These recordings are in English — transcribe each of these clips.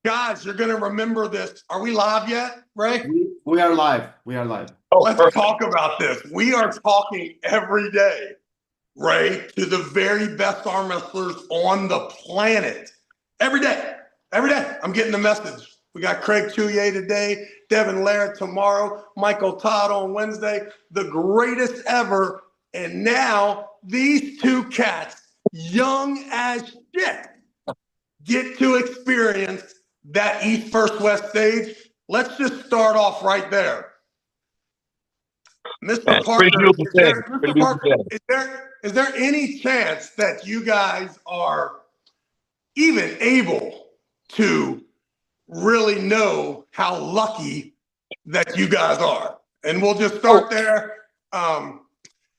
Guys, you're going to remember this. Are we live yet, Ray? We are live. We are live. Oh, let's talk about this. We are talking every day, Ray, to the very best arm wrestlers on the planet. Every day. Every day. I'm getting the message. We got Craig Choulier today, Devin Larratt tomorrow, Michael Todd on Wednesday, the greatest ever. And now these two cats, young as shit, get to experience that East First West stage. Let's just start off right there. Mr. Parker, is there any chance that you guys are even able to really know how lucky that you guys are? And we'll just start there.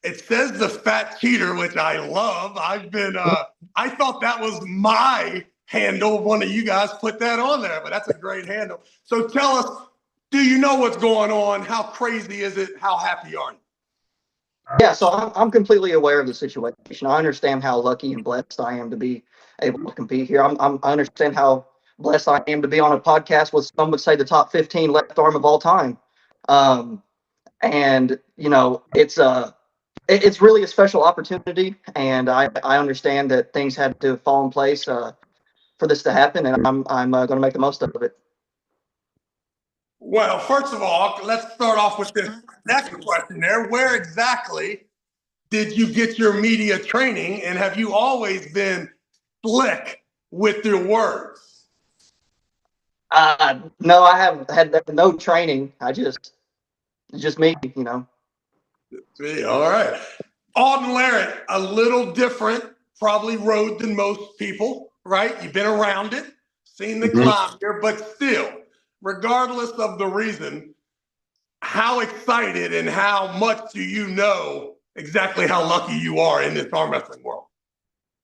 It says the fat cheater, which I love. I thought that was my handle. One of you guys put that on there, but that's a great handle. So tell us, do you know what's going on? How crazy is it? How happy are you? Yeah, so I'm completely aware of the situation. I understand how lucky and blessed I am to be able to compete here. I understand how blessed I am to be on a podcast with, some would say, the top 15 left arm of all time. And you know, it's really a special opportunity, and I understand that things had to fall in place for this to happen, and I'm going to make the most of it. Well, first of all, let's start off with this next question there. Where exactly did you get your media training, and have you always been slick with your words? No, I have had no training. It's just me, you know. All right. Auden Larratt, a little different, probably road than most people, right? You've been around it, seen the climb here, but still, regardless of the reason, how excited and how much do you know exactly how lucky you are in this arm wrestling world?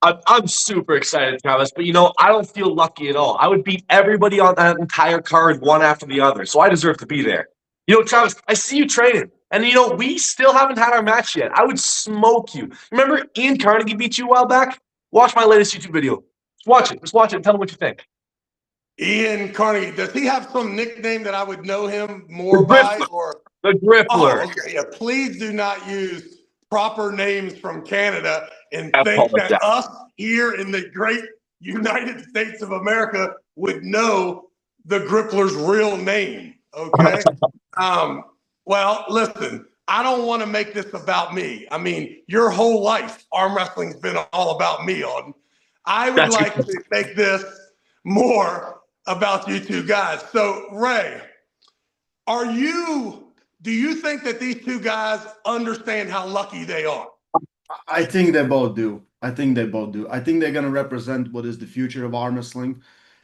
I'm super excited, Travis, but you know, I don't feel lucky at all. I would beat everybody on that entire card one after the other, so I deserve to be there. You know, Travis, I see you training, and you know, we still haven't had our match yet. I would smoke you. Remember Ian Carnegie beat you a while back? Watch my latest YouTube video. Just watch it. Just watch it and tell me what you think. Ian Carnegie, does he have some nickname that I would know him more by? Or the Grippler. Oh, okay. Yeah, please do not use proper names from Canada and think that us here in the great United States of America would know the Grippler's real name. Okay. Well, listen, I don't want to make this about me. I mean, your whole life, arm wrestling's been all about me. I would like to make this more about you two guys. So, Ray, do you think that these two guys understand how lucky they are? I think they both do. I think they're going to represent what is the future of arm wrestling,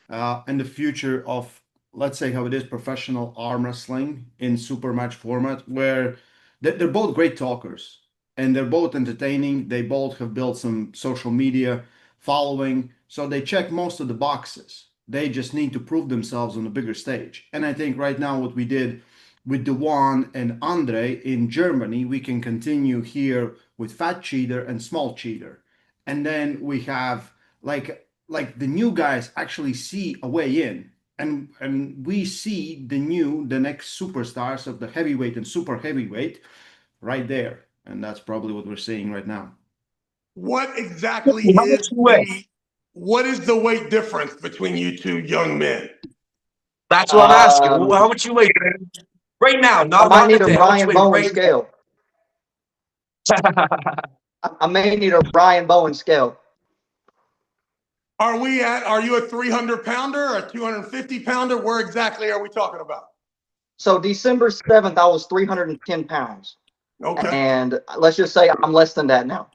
and the future of, let's say, how it is professional arm wrestling in super match format, where they're both great talkers and they're both entertaining. They both have built some social media following, so they check most of the boxes. They just need to prove themselves on a bigger stage. And I think right now what we did with Dewan and Andre in Germany, we can continue here with Fat Cheater and Small Cheater. And then we have like the new guys actually see a way in. And we see the next superstars of the heavyweight and super heavyweight right there. And that's probably what we're seeing right now. What exactly what is the weight difference between you two young men? That's what I'm asking. How much you weigh right now? Not I might need a Ryan Bowen scale. I may need a Ryan Bowen scale. Are you a 300-pounder or a 250-pounder? Where exactly are we talking about? So December 7th, I was 310 pounds. Okay. And let's just say I'm less than that now.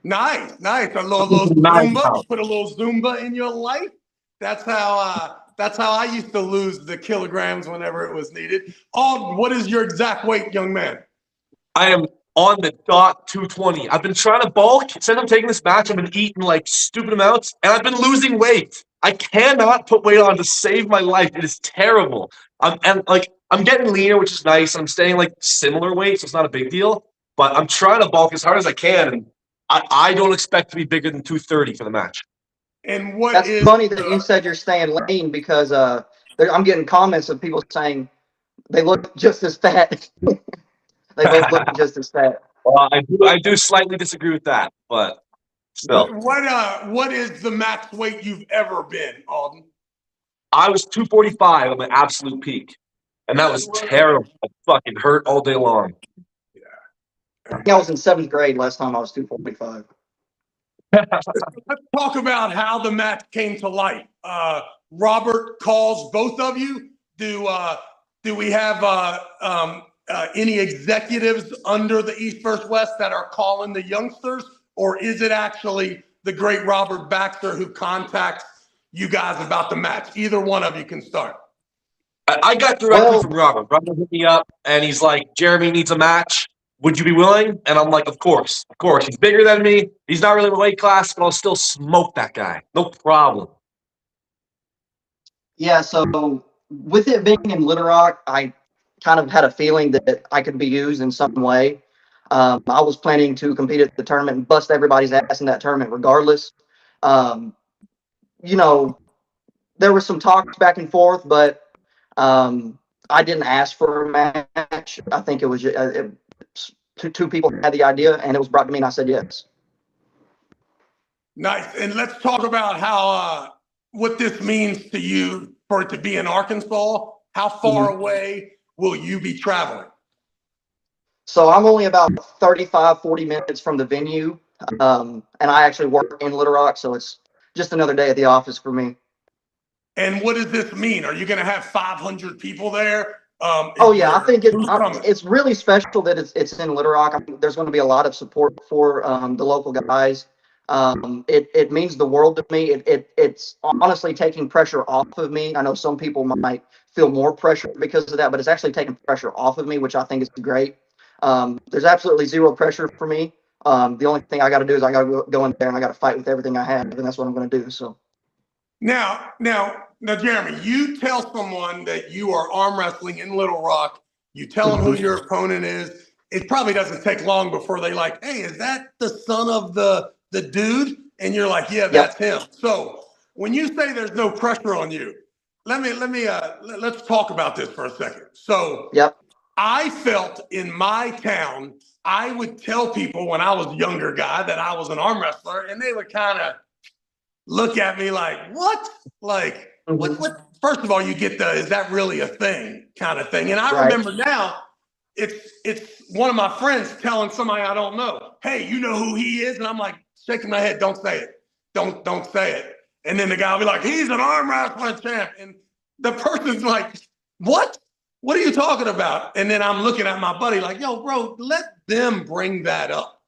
Nice. A little Zumba. You put a little Zumba in your life. That's how I used to lose the kilograms whenever it was needed. What is your exact weight, young man? I am on the dot 220. I've been trying to bulk. Since I'm taking this match, I've been eating like stupid amounts, and I've been losing weight. I cannot put weight on to save my life. It is terrible. I'm getting leaner, which is nice. I'm staying like similar weight, so it's not a big deal. But I'm trying to bulk as hard as I can, and I don't expect to be bigger than 230 for the match. And what That's is funny that you said you're staying lean because I'm getting comments of people saying they look just as fat. They both look just as fat. Well, I do slightly disagree with that, but still. what is the max weight you've ever been, Auden? I was 245 on my absolute peak, and that was terrible. I fucking hurt all day long. I think I was in 7th grade last time I was 245. Let's talk about how the match came to light. Robert calls both of you. Do we have any executives under the East vs. West that are calling the youngsters, or is it actually the great Robert Baxter who contacts you guys about the match? Either one of you can start. I got directly from Robert. Robert hit me up, and he's like, Jeremy needs a match. Would you be willing? And I'm like, of course. Of course. He's bigger than me. He's not really my weight class, but I'll still smoke that guy. No problem. Yeah, so with it being in Little Rock, I kind of had a feeling that I could be used in some way. I was planning to compete at the tournament and bust everybody's ass in that tournament regardless. You know, there was some talks back and forth, but I didn't ask for a match. I think it was two people had the idea, and it was brought to me, and I said yes. Nice. And let's talk about how what this means to you for it to be in Arkansas. How far away will you be traveling? So I'm only about 35, 40 minutes from the venue, and I actually work in Little Rock, so it's just another day at the office for me. And what does this mean? Are you going to have 500 people there? Oh yeah, I think it's really special that it's in Little Rock. I mean, there's going to be a lot of support for the local guys. It means the world to me. It's honestly taking pressure off of me. I know some people might feel more pressure because of that, but it's actually taking pressure off of me, which I think is great. There's absolutely zero pressure for me. The only thing I got to do is I got to go in there and I got to fight with everything I have, and that's what I'm going to do. So now, Jeremy, you tell someone that you are arm wrestling in Little Rock. You tell them who your opponent is. It probably doesn't take long before they like, hey, is that the son of the dude? And you're like, yeah, that's him. So when you say there's no pressure on you, let's talk about this for a second. So I felt in my town, I would tell people when I was a younger guy that I was an arm wrestler, and they would kind of look at me like, what? Like, what? First of all, you get the, is that really a thing kind of thing. And I remember now, it's one of my friends telling somebody I don't know, hey, you know who he is? And I'm like, shaking my head, don't say it. Don't say it. And then the guy will be like, he's an arm wrestling champ. And the person's like, what? What are you talking about? And then I'm looking at my buddy like, yo, bro, let them bring that up.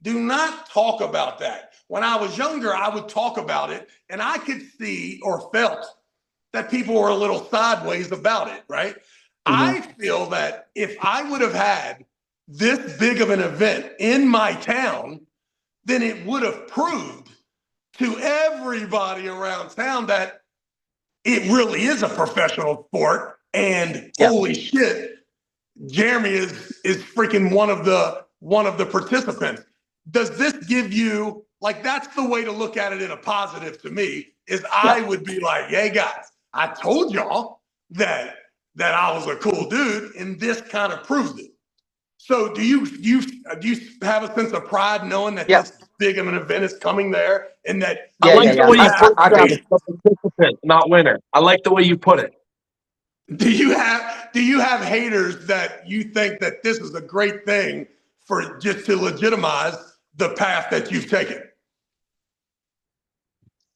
Do not talk about that. When I was younger, I would talk about it, and I could see or felt that people were a little sideways about it, right? I feel that if I would have had this big of an event in my town, then it would have proved to everybody around town that it really is a professional sport. And holy shit, Jeremy is freaking one of the participants. Does this give you, like, that's the way to look at it in a positive to me, is I would be like, hey guys, I told y'all that I was a cool dude, and this kind of proves it. So do you have a sense of pride knowing that this big of an event is coming there, and that I like the way you put it, participant, not winner. I like the way you put it. Do you have haters that you think that this is a great thing for just to legitimize the path that you've taken?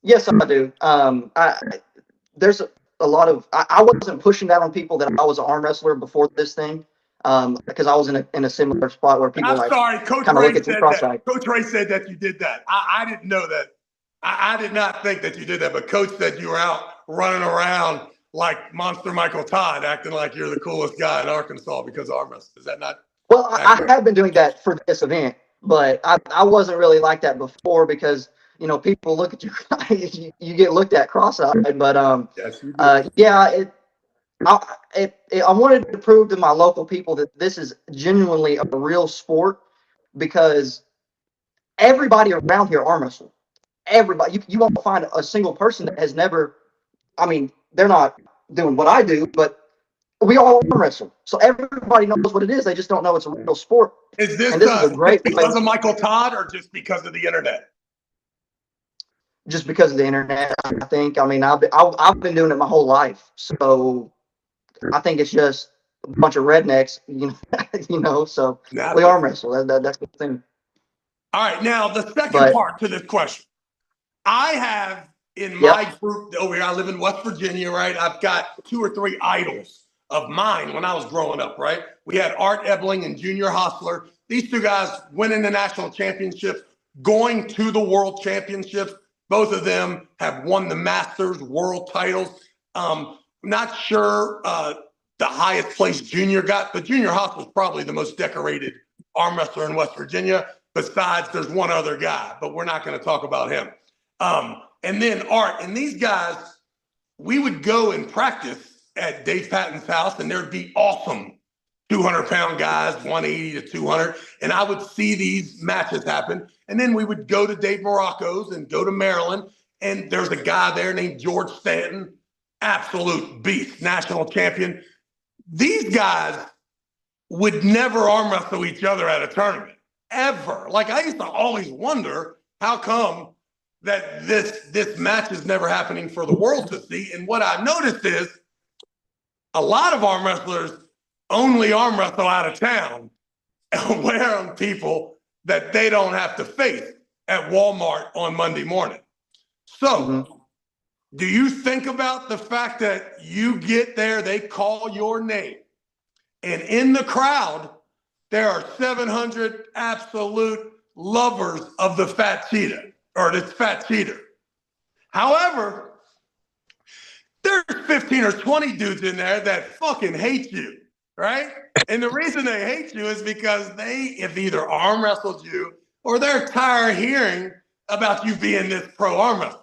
Yes, I do. There's a lot of I wasn't pushing that on people that I was an arm wrestler before this thing, because I was in a similar spot where people Coach Ray said that. Coach Ray said that you did that. I didn't know that. I did not think that you did that, but Coach said you were out running around like Monster Michael Todd, acting like you're the coolest guy in Arkansas because of arm wrestling. Is that not? Well, I have been doing that for this event, but I wasn't really like that before because, you know, people look at you, you get looked at cross-eyed. But I wanted to prove to my local people that this is genuinely a real sport, because everybody around here arm wrestle. everybody. You won't find a single person that has never. I mean, they're not doing what I do, but we all arm wrestle, so everybody knows what it is. They just don't know it's a real sport. Is this And this is a great way, because of Michael Todd or just because of the internet? just because of the internet. I think. I mean, I've been doing it my whole life, so I think it's just a bunch of rednecks, you know. So we arm wrestle. That's the thing. All right, now the second But- part to this question. I have in my group over here, I live in West Virginia, right? I've got 2 or 3 idols of mine when I was growing up, right? We had Art Ebling and Junior Hostler. These 2 guys winning the national championships, going to the world championships. Both of them have won the Masters world titles. Not sure the highest place Junior got, but Junior Hostler's probably the most decorated arm wrestler in West Virginia. Besides, there's one other guy, but we're not going to talk about him. And then Art and these guys, we would go and practice at Dave Patton's house, and there'd be awesome 200-pound guys, 180 to 200, and I would see these matches happen. And then we would go to Dave Morocco's and go to Maryland, and there's a guy there named George Stanton, absolute beast, national champion. These guys would never arm wrestle each other at a tournament, ever. Like, I used to always wonder how come that this match is never happening for the world to see. And what I noticed is a lot of arm wrestlers only arm wrestle out of town and wear on people that they don't have to face at Walmart on Monday morning. So do you think about the fact that you get there, they call your name, and in the crowd, there are 700 absolute lovers of the fat cheetah or this fat cheater. However, there's 15 or 20 dudes in there that fucking hate you, right? And the reason they hate you is because they have either arm wrestled you or they're tired of hearing about you being this pro arm wrestler.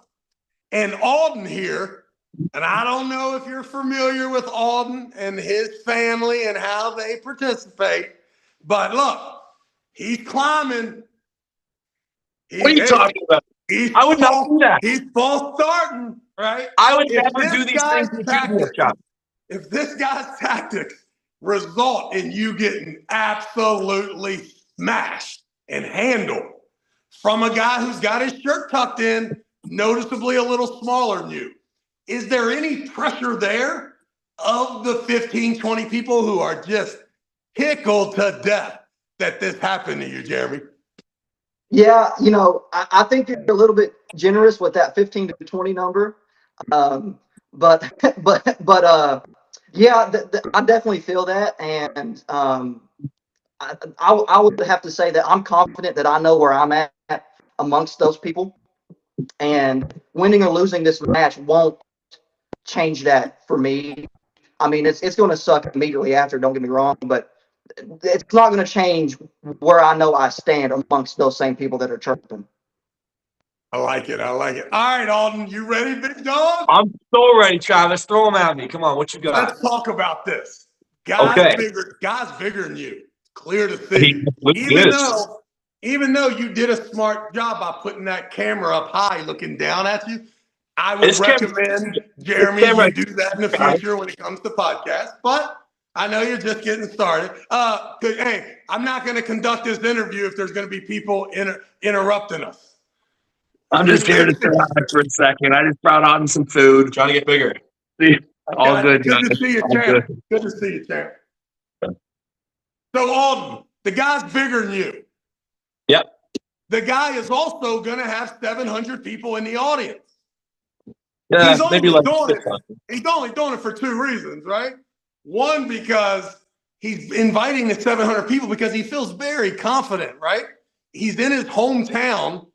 And Auden here, and I don't know if you're familiar with Auden and his family and how they participate, but look, he's climbing. What are you talking about? I would not do that. He's false starting, right? I would never do these things in the junior shop. If this guy's tactics result in you getting absolutely smashed and handled from a guy who's got his shirt tucked in, noticeably a little smaller than you, is there any pressure there of the 15, 20 people who are just tickled to death that this happened to you, Jeremy? Yeah, I think you're a little bit generous with that 15 to 20 number. But yeah, I definitely feel that. And I would have to say that I'm confident that I know where I'm at amongst those people. And winning or losing this match won't change that for me. I mean, it's going to suck immediately after, don't get me wrong, but it's not going to change where I know I stand amongst those same people that are chirping. I like it. All right, Auden, you ready, big dog? I'm so ready, Travis. Throw them at me. Come on, what you got? Let's talk about this. Guys bigger than you. Clear to see. Even though you did a smart job by putting that camera up high looking down at you, I would recommend, Jeremy, you do that in the future when it comes to podcasts. But I know you're just getting started. Hey, I'm not going to conduct this interview if there's going to be people interrupting us. I'm just here to sit down for a second. I just brought on some food. Trying to get bigger. See, all good. Good to see you, champ. Good to see you, champ. So, Auden, the guy's bigger than you. Yep. The guy is also going to have 700 people in the audience. Yeah, he's maybe like he's only doing it for 2 reasons, right? One, because he's inviting the 700 people because he feels very confident, right? He's in his hometown,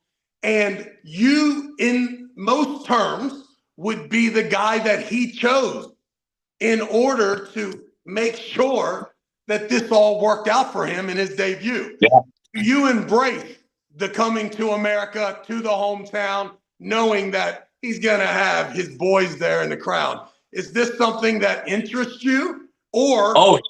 and you, in most terms, would be the guy that he chose in order to make sure that this all worked out for him in his debut. Yeah. You embrace the coming to America, to the hometown, knowing that he's going to have his boys there in the crowd. Is this something that interests you, or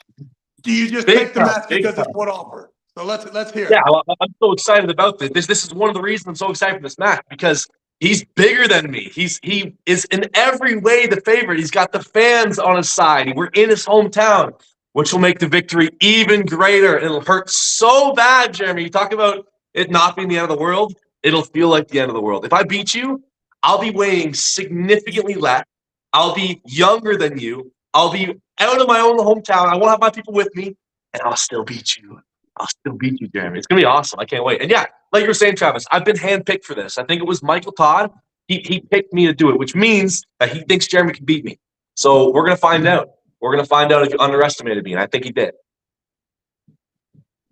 do you just take the match because it's what offered? So let's hear it. Yeah, I'm so excited about this. This is one of the reasons I'm so excited for this match, because He's bigger than me. He is in every way the favorite. He's got the fans on his side. We're in his hometown, which will make the victory even greater. It'll hurt so bad, Jeremy. You talk about it not being the end of the world. It'll feel like the end of the world. If I beat you, I'll be weighing significantly less. I'll be younger than you. I'll be out of my own hometown. I won't have my people with me, and I'll still beat you. I'll still beat you, Jeremy. It's going to be awesome. I can't wait. And yeah, like you were saying, Travis, I've been handpicked for this. I think it was Michael Todd. He picked me to do it, which means that he thinks Jeremy can beat me. So we're going to find out. We're going to find out if you underestimated me, and I think he did.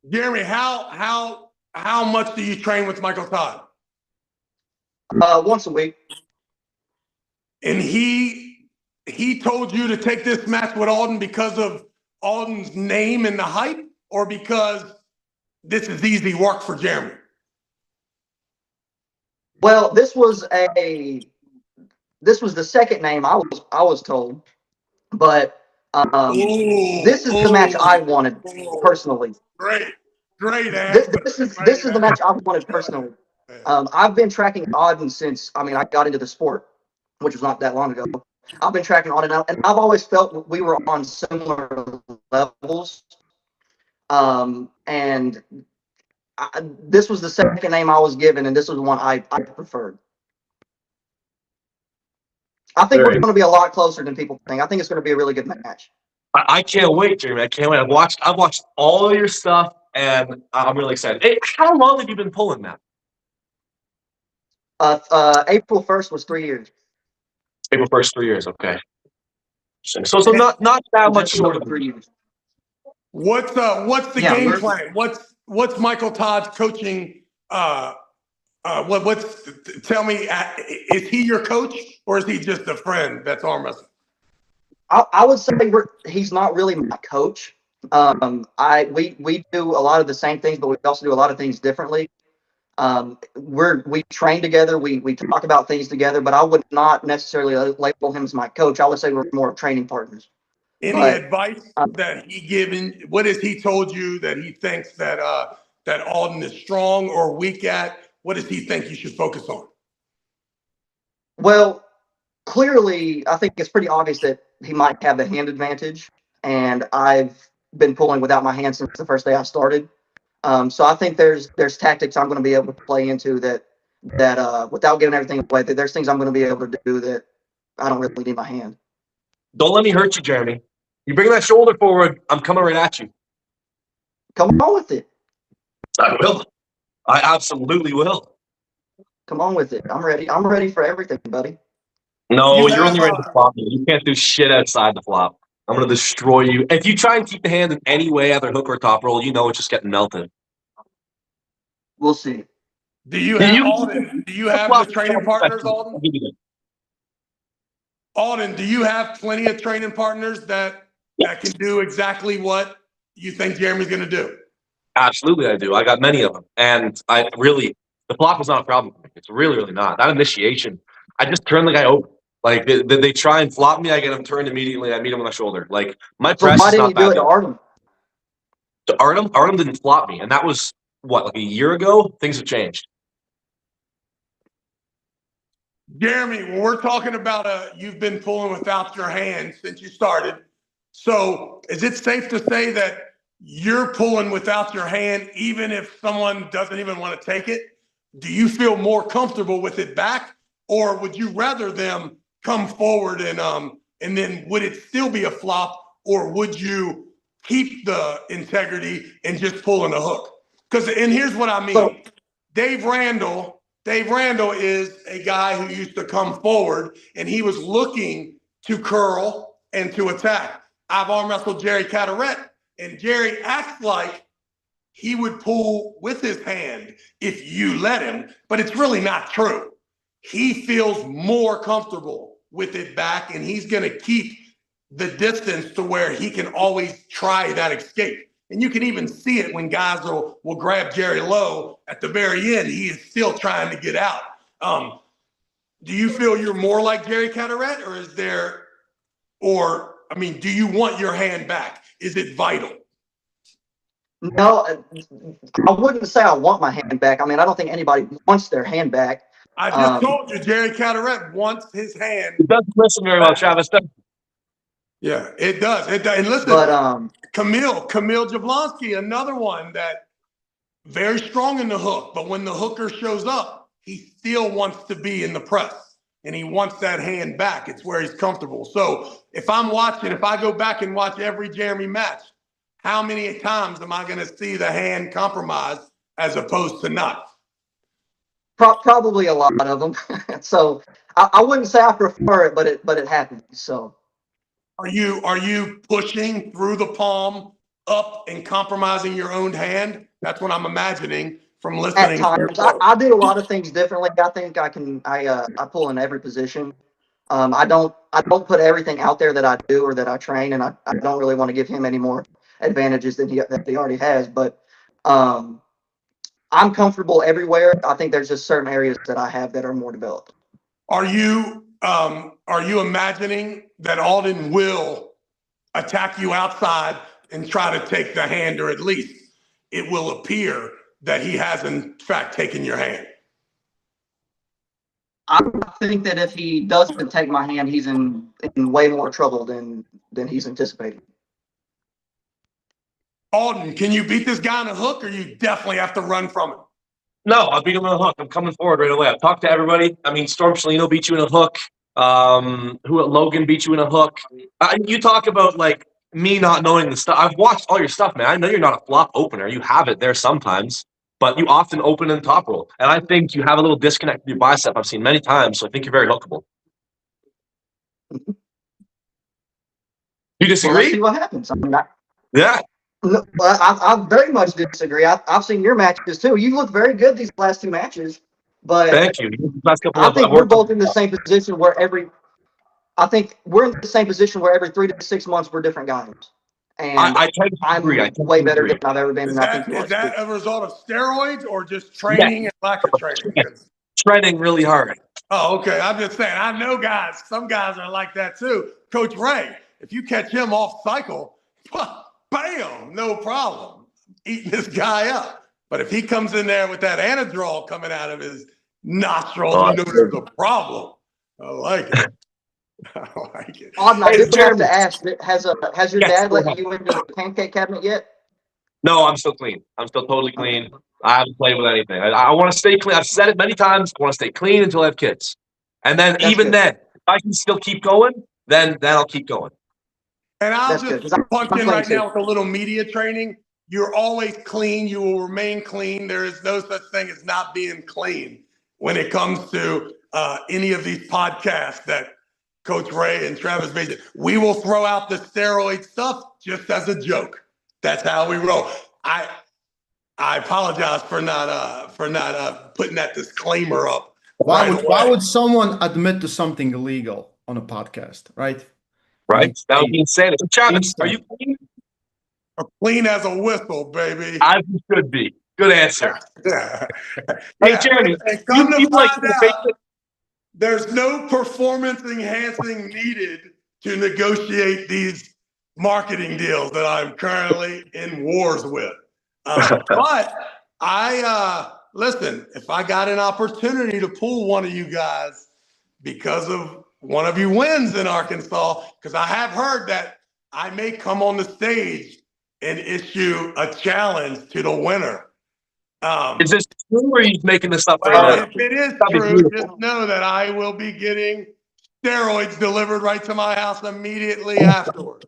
Jeremy, how much do you train with Michael Todd? Once a week. And he told you to take this match with Auden because of Auden's name and the hype, or because this is easy work for Jeremy? Well, this was the second name I was told, but this is the match I wanted personally. Great This is the match I wanted personally. I've been tracking Auden since I got into the sport, which was not that long ago. I've been tracking Auden, and I've always felt we were on similar levels. This was the second name I was given, and this was the one I preferred. I think we're going to be a lot closer than people think. I think it's going to be a really good match. I can't wait, Jeremy. I can't wait. I've watched all of your stuff, and I'm really excited. Hey, how long have you been pulling that? April 1st was 3 years. April 1st, 3 years. Okay. So not that much shorter than 3 years. What's the game plan? What's Michael Todd's coaching? Tell me, is he your coach, or is he just a friend that's arm wrestling? I would say he's not really my coach. We do a lot of the same things, but we also do a lot of things differently. We train together. We talk about things together, but I would not necessarily label him as my coach. I would say we're more training partners. Any advice that he given? What has he told you that he thinks that Auden is strong or weak at? What does he think you should focus on? Well, Clearly, I think it's pretty obvious that he might have the hand advantage, and I've been pulling without my hand since the first day I started. So I think there's tactics I'm going to be able to play into that without giving everything away, that there's things I'm going to be able to do that I don't really need my hand. Don't let me hurt you, Jeremy. You bring that shoulder forward, I'm coming right at you. Come on with it. I will. I absolutely will. Come on with it. I'm ready. I'm ready for everything, buddy. No, you're only ready to flop me. You can't do shit outside the flop. I'm going to destroy you. If you try and keep the hand in any way, either hook or top roll, it's just getting melted. We'll see. Do you have the training partners, Auden? Auden, do you have plenty of training partners that can do exactly what you think Jeremy's going to do? Absolutely, I do. I got many of them. And the flop is not a problem for me. It's really, really not. That initiation, I just turn the guy over. Like, they try and flop me, I get him turned immediately, I meet him on the shoulder. Like, my press why is didn't not bad. You do it to Arden? To Arden? Arden didn't flop me. And that was, like a year ago? Things have changed. Jeremy, when we're talking about you've been pulling without your hand since you started. So is it safe to say that you're pulling without your hand even if someone doesn't even want to take it? Do you feel more comfortable with it back, or would you rather them come forward and then would it still be a flop, or would you keep the integrity and just pull in the hook? And here's what I mean. So, Dave Randall is a guy who used to come forward, and he was looking to curl and to attack. I've arm wrestled Jerry Carteret, and Jerry acts like he would pull with his hand if you let him, but it's really not true. He feels more comfortable with it back, and he's going to keep the distance to where he can always try that escape. And you can even see it when guys will grab Jerry low at the very end. He is still trying to get out. Do you feel you're more like Jerry Carteret, do you want your hand back? Is it vital? No, I wouldn't say I want my hand back. I don't think anybody wants their hand back. I just told you, Jerry Carteret wants his hand. It doesn't listen very well, Travis. Yeah, it does. It does. And listen, But Camille Jablonski, another one that very strong in the hook, but when the hooker shows up, he still wants to be in the press and he wants that hand back. It's where he's comfortable. So if I go back and watch every Jeremy match, how many times am I going to see the hand compromised as opposed to not? probably a lot of them. So I wouldn't say I prefer it, but it happens. So are you pushing through the palm up and compromising your own hand? That's what I'm imagining from listening. At times, I do a lot of things differently. I think I pull in every position. I don't put everything out there that I do or that I train, and I don't really want to give him any more advantages than he already has. But I'm comfortable everywhere. I think there's just certain areas that I have that are more developed. Are you imagining that Auden will attack you outside and try to take the hand, or at least it will appear that he has in fact taken your hand? I think that if he doesn't take my hand, he's in way more trouble than he's anticipating. Auden, can you beat this guy on a hook, or you definitely have to run from him? No, I'll beat him on a hook. I'm coming forward right away. I've talked to everybody. I mean, Storm Shalino beat you in a hook. Logan beat you in a hook. You talk about like me not knowing the stuff. I've watched all your stuff, man. I know you're not a flop opener. You have it there sometimes, but you often open in the top roll. And I think you have a little disconnect with your bicep. I've seen many times, so I think you're very hookable. You disagree? Well, let's see what happens. I mean, Yeah. No, I very much disagree. I've seen your matches too. You look very good these last two matches, but thank you. I think we're both in the same position where every 3 to 6 months we're different guys. And I tend to agree. I'm way better than I've ever been. Is that a result of steroids or just training and lack of training? Training really hard. Oh, okay. I'm just saying, I know guys, some guys are like that too. Coach Ray, if you catch him off cycle, bam, no problem. Eating this guy up. But if he comes in there with that anadrol coming out of his nostrils, you know there's a problem. I like it. I like it. Auden, I do have to ask, has your dad let you into the pancake cabinet yet? No, I'm still clean. I'm still totally clean. I haven't played with anything. I want to stay clean. I've said it many times. I want to stay clean until I have kids. And then then, if I can still keep going, then I'll keep going. And I'll just punch in right now with a little media training. You're always clean. You will remain clean. There is no such thing as not being clean when it comes to any of these podcasts that Coach Ray and Travis Mason. We will throw out the steroid stuff just as a joke. That's how we roll. I apologize for not putting that disclaimer up. Why would someone admit to something illegal on a podcast, right? Right? That would be insanity. So Travis, are you clean? I'm clean as a whistle, baby. I should be. Good answer. Yeah. Hey, Jeremy, come to find out, there's no performance enhancing needed to negotiate these marketing deals that I'm currently in wars with. But listen, if I got an opportunity to pull one of you guys because of one of you wins in Arkansas, because I have heard that I may come on the stage and issue a challenge to the winner. Is this true or are you making this up? If it is true, just know that I will be getting steroids delivered right to my house immediately afterwards.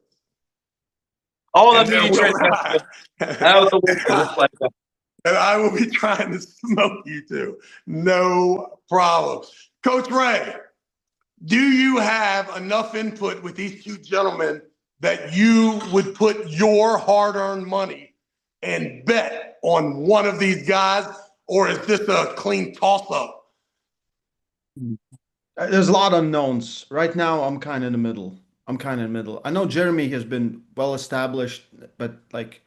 Oh, that's media training. And I will be trying to smoke you too. No problem. Coach Ray, do you have enough input with these two gentlemen that you would put your hard-earned money and bet on one of these guys, or is this a clean toss-up? There's a lot of unknowns. Right now, I'm kind of in the middle. I know Jeremy has been well established, but like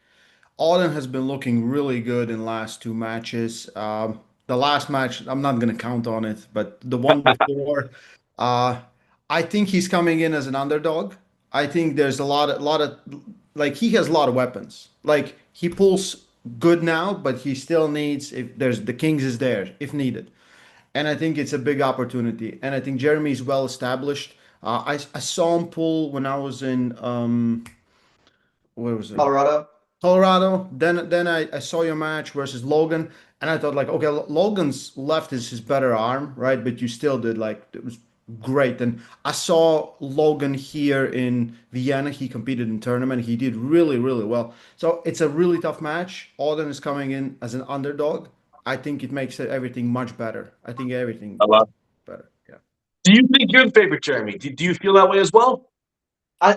Auden has been looking really good in the last two matches. The last match, I'm not going to count on it, but the one before, I think he's coming in as an underdog. I think there's a lot of like he has a lot of weapons. Like he pulls good now, but he still needs, if there's the Kings is there if needed. and I think it's a big opportunity. And I think Jeremy is well established. I saw him pull when I was in where was it? Colorado. Colorado. Then I saw your match versus Logan, and I thought like, okay, Logan's left is his better arm, right? But you still did like it was great. And I saw Logan here in Vienna. He competed in tournament. He did really, really well. So it's a really tough match. Auden is coming in as an underdog. I think it makes everything much better. I think everything I love it. better. Yeah. Do you think you're the favorite, Jeremy? Do you feel that way as well? I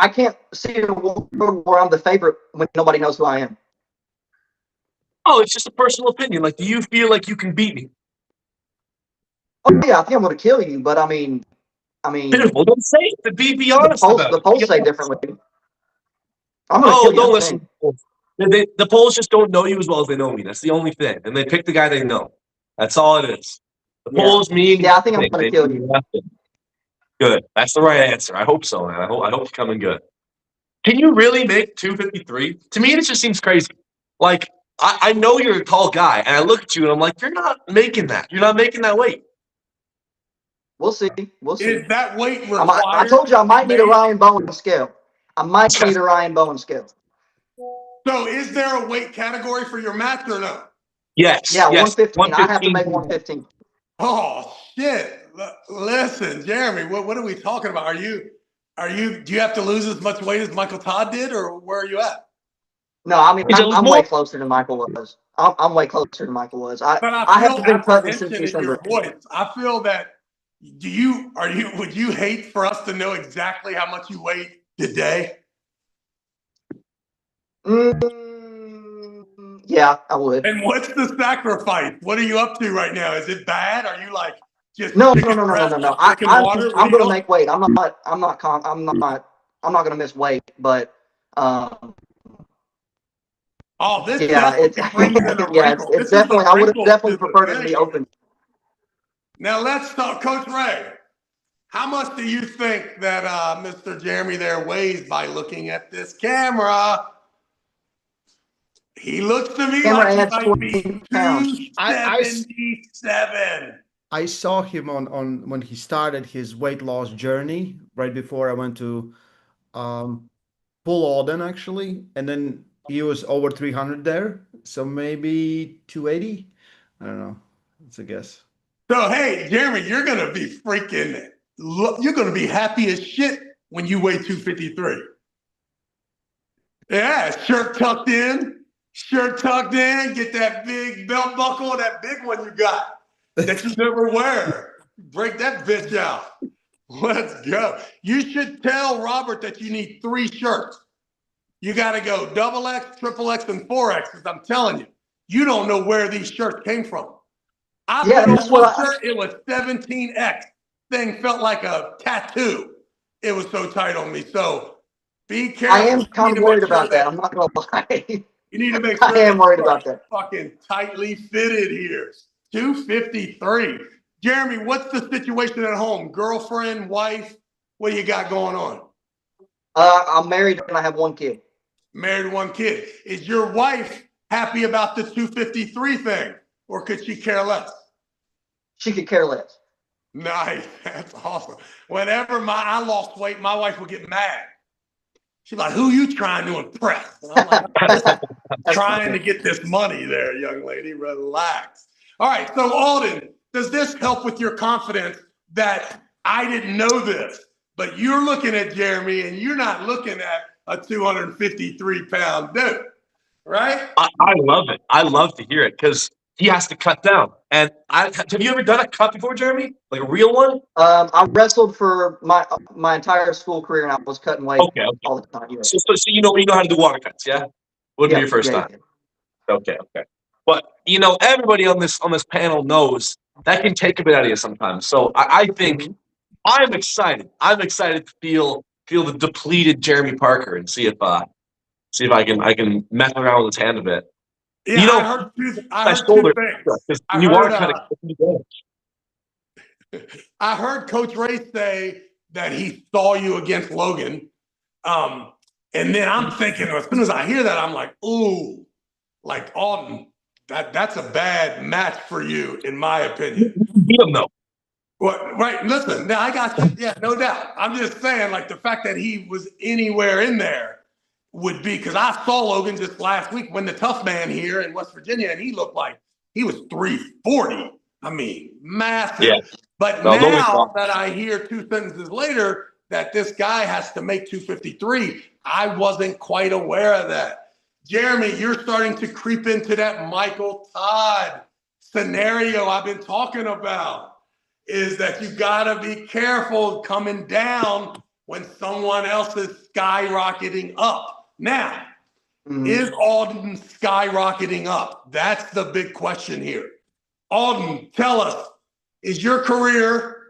can't see a world where I'm the favorite when nobody knows who I am. Oh, it's just a personal opinion. Like, do you feel like you can beat me? Oh yeah, I think I'm going to kill you, but I mean, Dude, well, don't say it. Be honest about the it. polls Be say honest. differently. I'm going to Oh, kill you. don't That's the listen. thing. The polls just don't know you as well as they know me. That's the only thing. And they pick the guy they know. That's all it is. The Yeah. polls mean Yeah, I think I'm nothing. going They to kill mean you. nothing. Good. That's the right answer. I hope so, man. I hope you're coming good. Can you really make 253? To me, it just seems crazy. Like, I know you're a tall guy, and I look at you and I'm like, you're not making that. You're not making that weight. We'll see. We'll see. Is that weight I required? told you I might need a made? Ryan Bowen scale. I might need a Ryan Bowen scale. So is there a weight category for your match or no? Yes. Yeah, yes. 115. I have to 115. make 115. Oh shit! Listen, Jeremy, what are we talking about? Do you have to lose as much weight as Michael Todd did, or where are you at? No, I mean Is it I'm more? way closer than Michael was. I'm way closer than Michael was. But I I haven't feel been cutting since apprehension in December. your voice. I feel that would you hate for us to know exactly how much you weigh today? Yeah, I would. And what's the sacrifice? What are you up to right now? Is it bad? Are you like just No. chicken breast and drinking water? What I'm are you gonna doing? make weight. I'm not gonna miss weight, but Oh, this yeah, it's definitely brings in a yeah, wrinkle. it's This is a definitely I would have wrinkle definitely to the preferred it to be thing. open. Now let's talk, Coach Ray. How much do you think that Mr. Jeremy there weighs by looking at this camera? He looks to me Camera like he adds might be 20 pounds. 277. I saw him on when he started his weight loss journey right before I went to pull Auden actually, and then he was over 300 there, so maybe 280. I don't know. It's a guess. So, hey, Jeremy, you're going to be you're going to be happy as shit when you weigh 253. Yeah, shirt tucked in, get that big belt buckle, that big one you got that you never wear. Break that bitch out. Let's go. You should tell Robert that you need 3 shirts. You got to go double X, triple X, and 4X. Because I'm telling you, you don't know where these shirts came from. I put on one shirt, it was 17X. Thing felt like a tattoo. It was so tight on me. So be careful. I am kind of worried about that. I'm not gonna lie. You need to make sure I am worried about that. Fucking tightly fitted here. 253. Jeremy, what's the situation at home? Girlfriend, wife? What do you got going on? I'm married and I have 1 kid. Married, 1 kid. Is your wife happy about the 253 thing, or could she care less? She could care less. Nice. That's awesome. Whenever I lost weight, my wife would get mad. She's like, who you trying to impress? And I'm like, I'm trying to get this money there, young lady. Relax. All right. So, Auden, does this help with your confidence that I didn't know this, but you're looking at Jeremy and you're not looking at a 253-pound dude, right? I love it. I love to hear it because he has to cut down. And have you ever done a cut before, Jeremy? Like a real one? I wrestled for my entire school career and I was cutting weight all the time. Yeah. So you know how to do water cuts, yeah? Wouldn't be your first time. Yeah. Okay. But everybody on this panel knows that can take a bit out of you sometimes. So I think I'm excited. I'm excited to feel the depleted Jeremy Parker and see if I can mess around with his hand a bit. Yeah, I heard two things. I heard Coach Ray say that he saw you against Logan. And then I'm thinking, as soon as I hear that, I'm like, ooh, like Auden, that's a bad match for you, in my opinion. Beat him though. Well, right. Listen, now I got you. Yeah, no doubt. I'm just saying, like, the fact that he was anywhere in there would be because I saw Logan just last week when the tough man here in West Virginia, and he looked like he was 340. I mean, massive. Yeah. But No, now that I hear 2 sentences later that this guy has to make 253, I wasn't quite aware of that. Jeremy, you're starting to creep into that Michael Todd scenario I've been talking about. Is that you gotta be careful coming down when someone else is skyrocketing up. Now, is Auden skyrocketing up? That's the big question here. Auden, tell us, is your career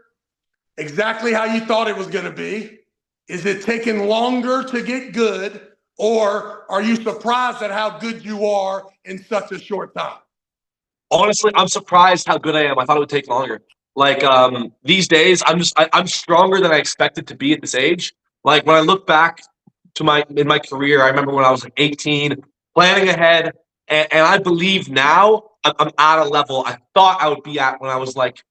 exactly how you thought it was gonna be? Is it taking longer to get good? Or are you surprised at how good you are in such a short time? Honestly, I'm surprised how good I am. I thought it would take longer. Like these days, I'm stronger than I expected to be at this age. Like when I look back to my career, I remember when I was like 18, planning ahead, and I believe now I'm at a level I thought I would be at when I was like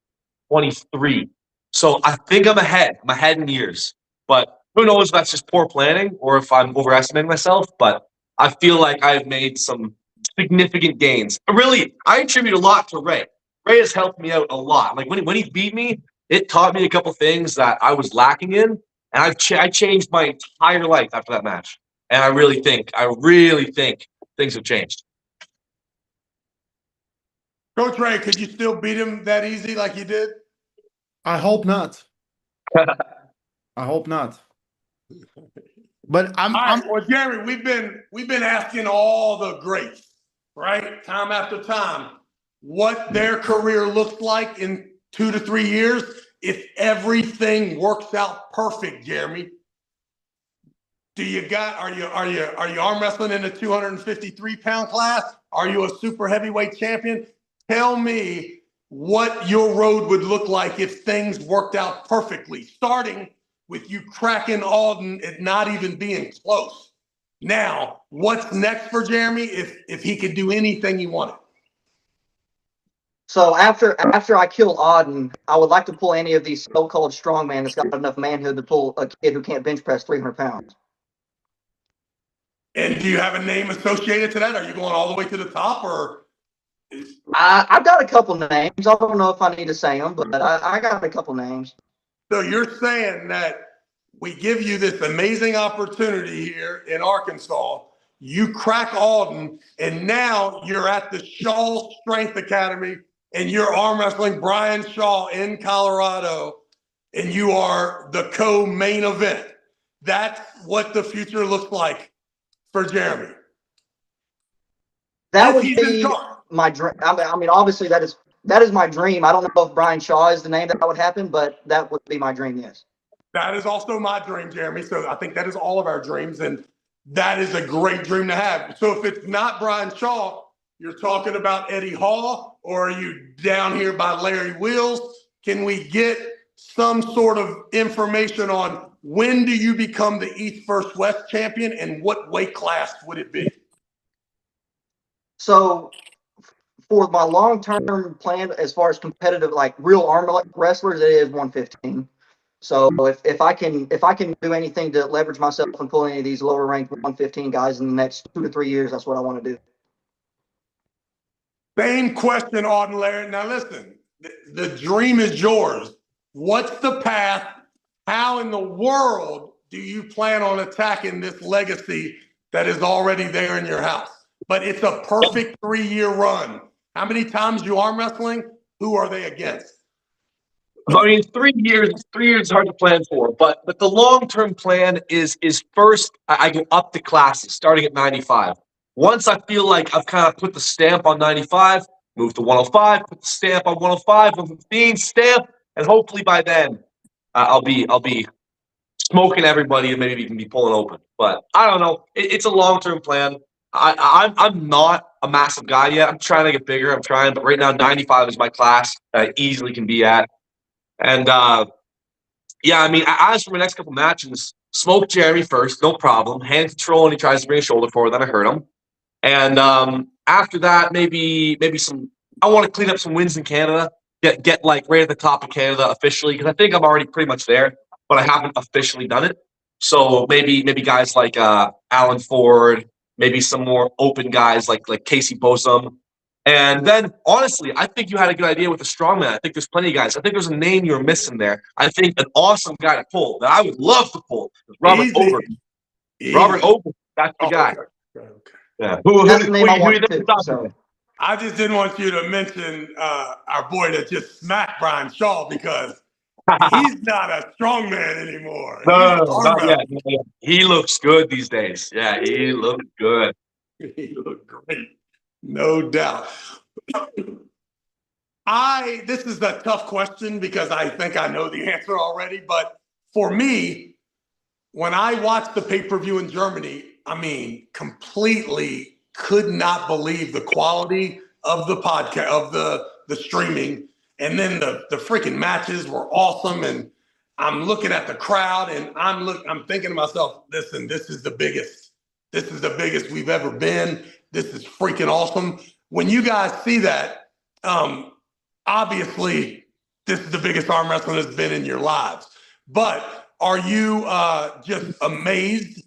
23. So I think I'm ahead. I'm ahead in years, but who knows if that's just poor planning or if I'm overestimating myself. But I feel like I've made some significant gains. Really, I attribute a lot to Ray. Ray has helped me out a lot. Like when he beat me, it taught me a couple things that I was lacking in, and I changed my entire life after that match. And I really think things have changed. Coach Ray, could you still beat him that easy like you did? I hope not. I hope not. But All right, well, Jeremy, we've been asking all the greats, right, time after time, what their career looks like in 2 to 3 years if everything works out perfect. Jeremy, are you arm wrestling in the 253-pound class? Are you a super heavyweight champion? Tell me what your road would look like if things worked out perfectly, starting with you cracking Auden and not even being close. Now, what's next for Jeremy if he could do anything he wanted? So after I kill Auden, I would like to pull any of these so-called strongman that's got enough manhood to pull a kid who can't bench press 300 pounds. And do you have a name associated to that? Are you going all the way to the top, or? I've got a couple names. I don't know if I need to say them, but I got a couple names. So you're saying that we give you this amazing opportunity here in Arkansas, you crack Auden, and now you're at the Shaw Strength Academy, and you're arm wrestling Brian Shaw in Colorado, and you are the co-main event. That's what the future looks like for Jeremy. That would be my dream. I mean, obviously that is my dream. I don't know if Brian Shaw is the name that would happen, but that would be my dream, yes. That is also my dream, Jeremy. So I think that is all of our dreams, and that is a great dream to have. So if it's not Brian Shaw, you're talking about Eddie Hall, or are you down here by Larry Wills? Can we get some sort of information on when do you become the East vs. West champion, and what weight class would it be? So for my long-term plan, as far as competitive, like real arm wrestlers, it is 115. So if I can do anything to leverage myself and pull any of these lower ranked 115 guys in the next 2 to 3 years, that's what I want to do. Same question, Auden Larratt. Now listen, the dream is yours. What's the path? How in the world do you plan on attacking this legacy that is already there in your house? But it's a perfect 3-year run. How many times you arm wrestling? Who are they against? I mean, 3 years. 3 years is hard to plan for, but the long term plan is first I go up the classes, starting at 95. Once I feel like I've kind of put the stamp on 95, move to 105, put the stamp on 105, 115, stamp, and hopefully by then I'll be smoking everybody and maybe even be pulling open. But I don't know. It's a long term plan. I'm not a massive guy yet. I'm trying to get bigger. I'm trying, but right now 95 is my class that I easily can be at. And yeah, I mean, as for my next couple matches, smoke Jeremy first, no problem. Hand control, and he tries to bring his shoulder forward, then I hurt him. And After that, maybe some. I want to clean up some wins in Canada. Get like right at the top of Canada officially, because I think I'm already pretty much there, but I haven't officially done it. So maybe guys like Alan Ford, maybe some more open guys like Casey Bosom. And then, honestly, I think you had a good idea with the strongman. I think there's plenty of guys. I think there's a name you're missing there. I think an awesome guy to pull that I would love to pull is Robert Easy. Ober. Robert Ober, that's the guy. Okay. Yeah. That's the name I want you too. So. I just didn't want you to mention our boy that just smacked Brian Shaw, because he's not a strongman anymore. No, He's not yet. Not yet. He looks good these days. Yeah, he looks good. He looked great, no doubt. This is a tough question because I think I know the answer already, but for me, when I watched the pay-per-view in Germany, I mean, completely could not believe the quality of the podcast, of the streaming. And then the freaking matches were awesome. And I'm looking at the crowd and I'm thinking to myself, listen, this is the biggest we've ever been. This is freaking awesome. When you guys see that, obviously this is the biggest arm wrestling has been in your lives. But are you just amazed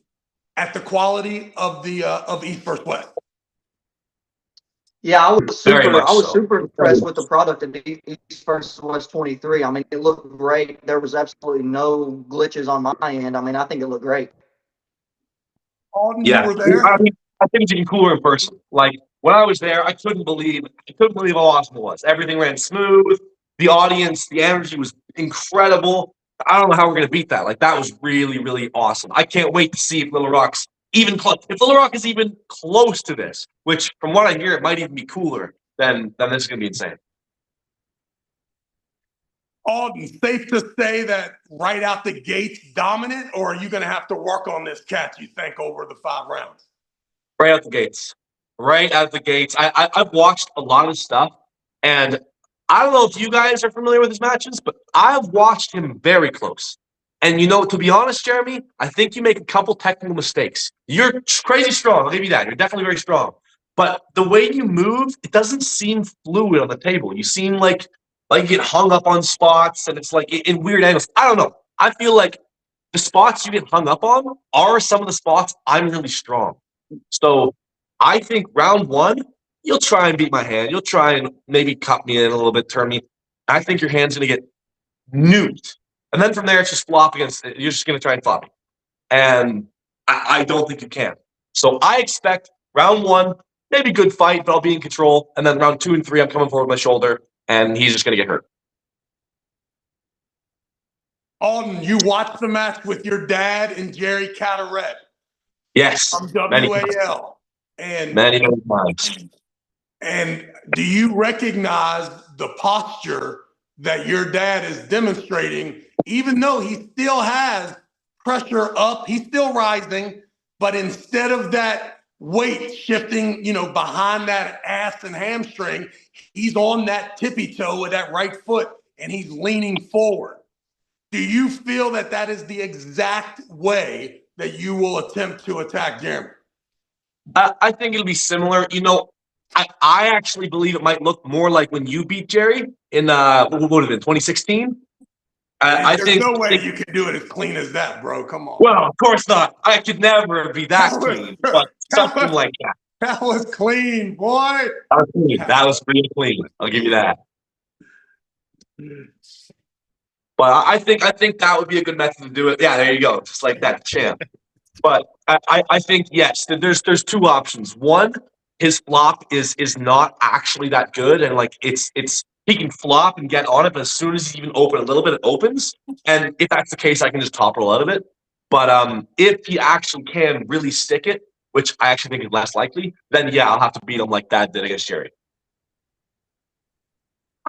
at the quality of the of East vs. West? Yeah, I was so. super impressed with the product in East vs. West 23. I mean, it looked great. There was absolutely no glitches on my end. I mean, I think it looked great. Auden, Yeah, you were there? I think it's even cooler in person. Like when I was there, I couldn't believe how awesome it was. Everything ran smooth. The audience, the energy was incredible. I don't know how we're gonna beat that. Like that was really, really awesome. I can't wait to see if Little Rock's even close. If Little Rock is even close to this, which from what I hear, it might even be cooler. Then this is gonna be insane. Auden, safe to say that right out the gates dominant, or are you going to have to work on this catch, you think, over the 5 rounds? Right out the gates. Right out the gates. I've watched a lot of stuff, and I don't know if you guys are familiar with his matches, but I've watched him very close. And, to be honest, Jeremy, I think you make a couple technical mistakes. You're crazy strong. I'll give you that. You're definitely very strong. But the way you move, it doesn't seem fluid on the table. You seem like you get hung up on spots, and it's like in weird angles. I don't know. I feel like the spots you get hung up on are some of the spots I'm really strong. So I think round 1, you'll try and beat my hand. You'll try and maybe cut me in a little bit, turn me. I think your hand's going to get nuked. And then from there, it's just flop against. You're just going to try and flop me. And I don't think you can. So I expect round 1, maybe good fight, but I'll be in control. And then round 2 and 3, I'm coming forward with my shoulder, and he's just going to get hurt. Auden, you watched the match with your dad and Jerry Carteret. Yes. From WAL. Many times. And do you recognize the posture that your dad is demonstrating, even though he still has pressure up, he's still rising, but instead of that weight shifting, behind that ass and hamstring, he's on that tippy toe with that right foot and he's leaning forward. Do you feel that that is the exact way that you will attempt to attack Jeremy? I think it'll be similar. I actually believe it might look more like when you beat Jerry in what would have been 2016. There's no way you can do it as clean as that, bro. Come on. Well, of course not. I could never be that clean, but something like that. That was clean, boy. That was clean. That was pretty clean. I'll give you that. But I think that would be a good method to do it. Yeah, there you go. Just like that, champ. But I think, yes, there's 2 options. One, his flop is not actually that good, and it's he can flop and get on it, but as soon as he's even open a little bit, it opens. And if that's the case, I can just top roll out of it. But if he actually can really stick it, which I actually think is less likely, then yeah, I'll have to beat him like Dad did against Jerry.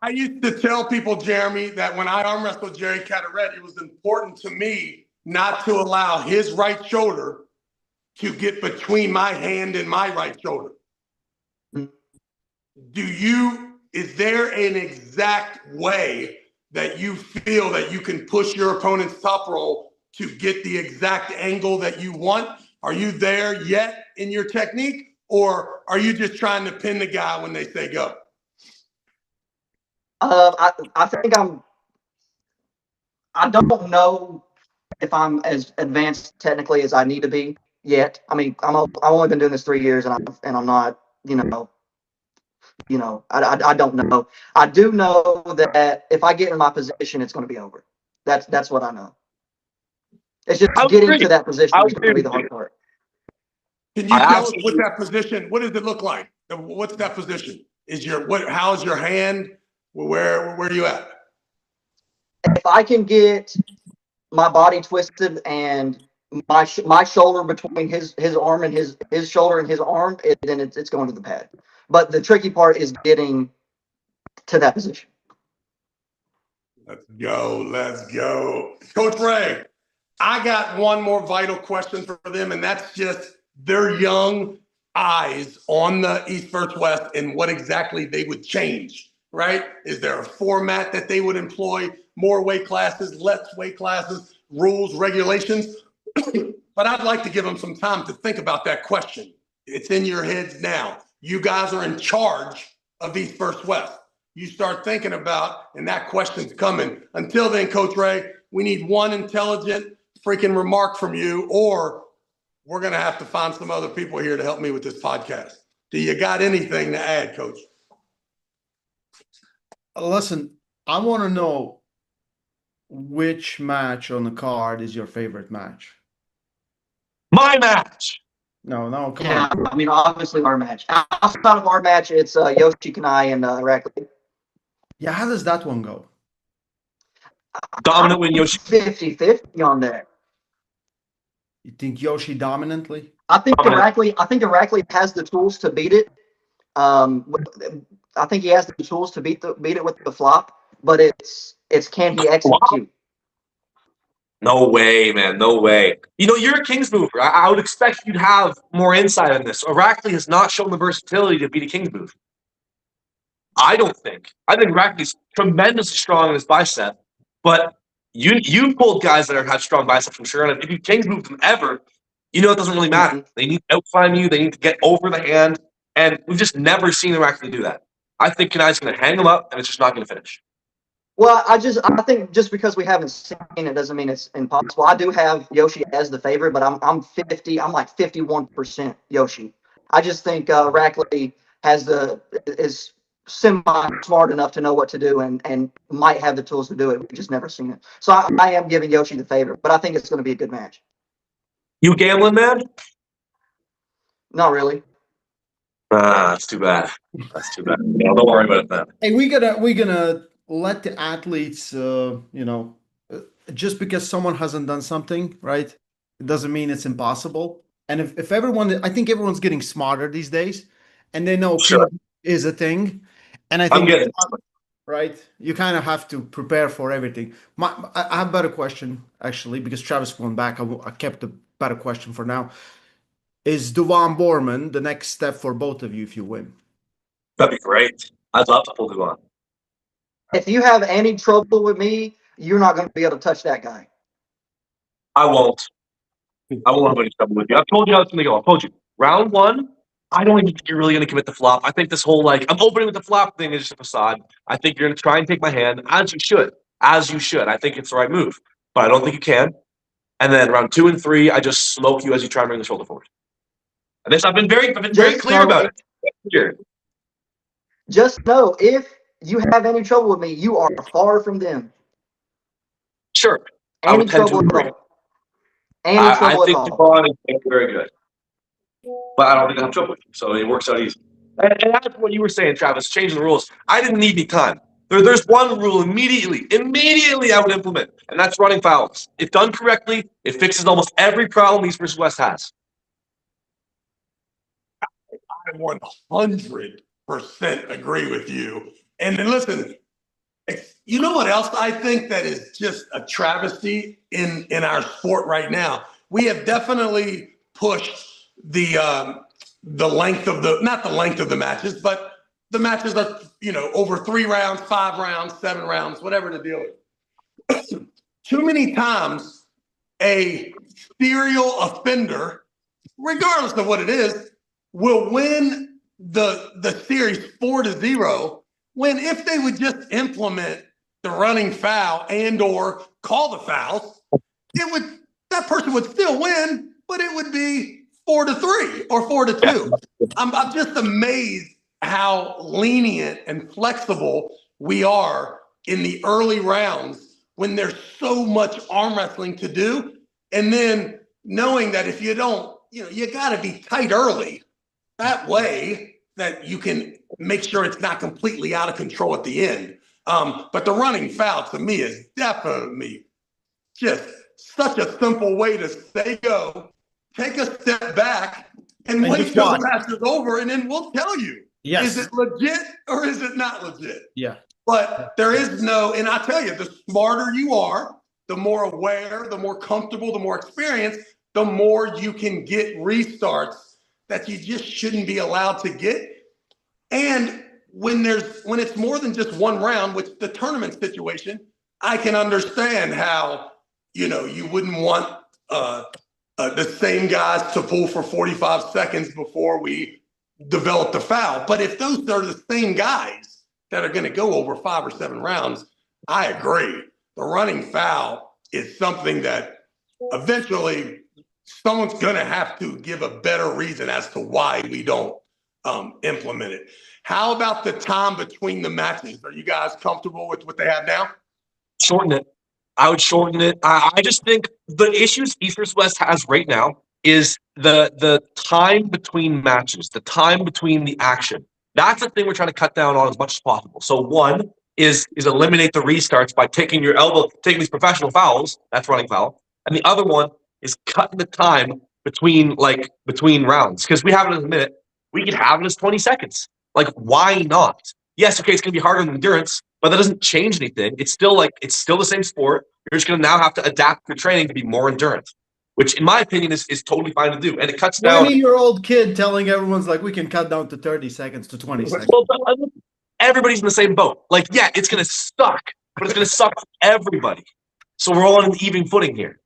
I used to tell people, Jeremy, that when I arm wrestled Jerry Carteret, it was important to me not to allow his right shoulder to get between my hand and my right shoulder. Is there an exact way that you feel that you can push your opponent's top roll to get the exact angle that you want? Are you there yet in your technique? or are you just trying to pin the guy when they say go? I think I don't know if I'm as advanced technically as I need to be yet. I mean, I've only been doing this 3 years, and I'm not, I don't know. I do know that if I get in my position, it's going to be over. That's what I know. It's just I would getting agree. to that position I is would going to be agree the with you. hard part. Can you I tell us absolutely- what that position? What does it look like? What's that position? How's your hand? Where are you at? If I can get my body twisted and my shoulder between his arm and his shoulder and his arm, then it's going to the pad. But the tricky part is getting to that position. Let's go. Let's go. Coach Ray, I got one more vital question for them, and that's just their young eyes on the East versus West and what exactly they would change, right? Is there a format that they would employ? More weight classes, less weight classes, rules, regulations? But I'd like to give them some time to think about that question. It's in your heads now. You guys are in charge of East versus West. You start thinking about, and that question's coming. Until then, Coach Ray, we need one intelligent freaking remark from you, or we're going to have to find some other people here to help me with this podcast. Do you got anything to add, Coach? Listen, I want to know which match on the card is your favorite match. My match. No, come Yeah, on. I mean, obviously our match. Outside of our match, it's Yoshi Kanai and Rackley. Yeah, how does that one go? Dominant win, Yoshi. 50-50 on there. You think Yoshi dominantly? I think Dominant. Rackley has the tools to beat it. I think he has the tools to beat it with the flop, but it's can he execute? No way, man. No way. You're a Kings mover. I would expect you'd have more insight on this. Rackley has not shown the versatility to beat a Kings move. I don't think. I think Rackley's tremendously strong in his bicep, but you've pulled guys that have strong biceps from sure. And if you Kings move them ever, it doesn't really matter. Mhm. They need to outclimb you. They need to get over the hand. And we've just never seen Rackley do that. I think Kanai's going to hang him up, and it's just not going to finish. Well, I think just because we haven't seen it doesn't mean it's impossible. I do have Yoshi as the favorite, but I'm like 51% Yoshi. I just think Rackley is semi-smart enough to know what to do and might have the tools to do it. We've just never seen it. So I am giving Yoshi the favorite, but I think it's going to be a good match. You gambling, man? Not really. That's too bad. That's too bad. No, don't worry about it, man. Hey, we're gonna let the athletes, just because someone hasn't done something, right? It doesn't mean it's impossible. And if everyone, I think everyone's getting smarter these days, and they know Sure. King is a thing. And I I'm think, getting right, you kind of have to prepare for everything. I have a better question, actually, because Travis went back. I kept a better question for now. Is Duvan Borman the next step for both of you if you win? That'd be great. I'd love to pull Duvan. If you have any trouble with me, you're not going to be able to touch that guy. I won't. I won't have any trouble with you. I've told you how it's going to go. I've told you. Round one, I don't even think you're really going to commit the flop. I think this whole, I'm opening with the flop thing is just a facade. I think you're going to try and take my hand, as you should. As you should. I think it's the right move. But I don't think you can. And then round 2 and 3, I just smoke you as you try and bring the shoulder forward. And this, I've been very clear about it. Here. Just know, if you have any trouble with me, you are far from them. Sure. I Any would tend to trouble at agree. all. Any I trouble think at all. Duvan is very good. But I don't think I have trouble with you. So it works out easy. And that's what you were saying, Travis, changing the rules. I didn't need any time. There's one rule immediately I would implement, and that's running fouls. If done correctly, it fixes almost every problem East versus West has. I 100% agree with you. And then listen, you know what else I think that is just a travesty in our sport right now? We have definitely pushed the length of not the length of the matches, but the matches are, over 3 rounds, 5 rounds, 7 rounds, whatever the deal is. Too many times a serial offender, regardless of what it is, will win the series 4-0 when if they would just implement the running foul and or call the fouls, that person would still win, but it would be 4-3 or 4-2. I'm just amazed how lenient and flexible we are in the early rounds when there's so much arm wrestling to do. And then knowing that if you don't, you got to be tight early. That way that you can make sure it's not completely out of control at the end. But the running foul to me is definitely just such a simple way to say go, take a step back, and wait till the match is over, and then we'll tell you. Yes. Is it legit or is it not legit? Yeah. But there is no, and I tell you, the smarter you are, the more aware, the more comfortable, the more experienced, the more you can get restarts that you just shouldn't be allowed to get. And when it's more than just one round, which the tournament situation, I can understand how, you wouldn't want the same guys to pull for 45 seconds before we develop the foul. But if those are the same guys that are going to go over 5 or 7 rounds, I agree. The running foul is something that eventually someone's going to have to give a better reason as to why we don't implement it. How about the time between the matches? Are you guys comfortable with what they have now? Shorten it. I would shorten it. I just think the issues East versus West has right now is the time between matches, the time between the action. That's the thing we're trying to cut down on as much as possible. So one is eliminate the restarts by taking your elbow, taking these professional fouls. That's running foul. And the other one is cutting the time between rounds. Because we have it in a minute. We could have it as 20 seconds. Like, why not? Yes, okay, it's going to be harder than endurance, but that doesn't change anything. It's still the same sport. You're just going to now have to adapt your training to be more endurance, which in my opinion is totally fine to do. And it cuts down. 20-year-old kid telling everyone's like, we can cut down to 30 seconds to 20 seconds. Well, everybody's in the same boat. Like, yeah, it's going to suck, but it's going to suck for everybody. So we're all on an even footing here.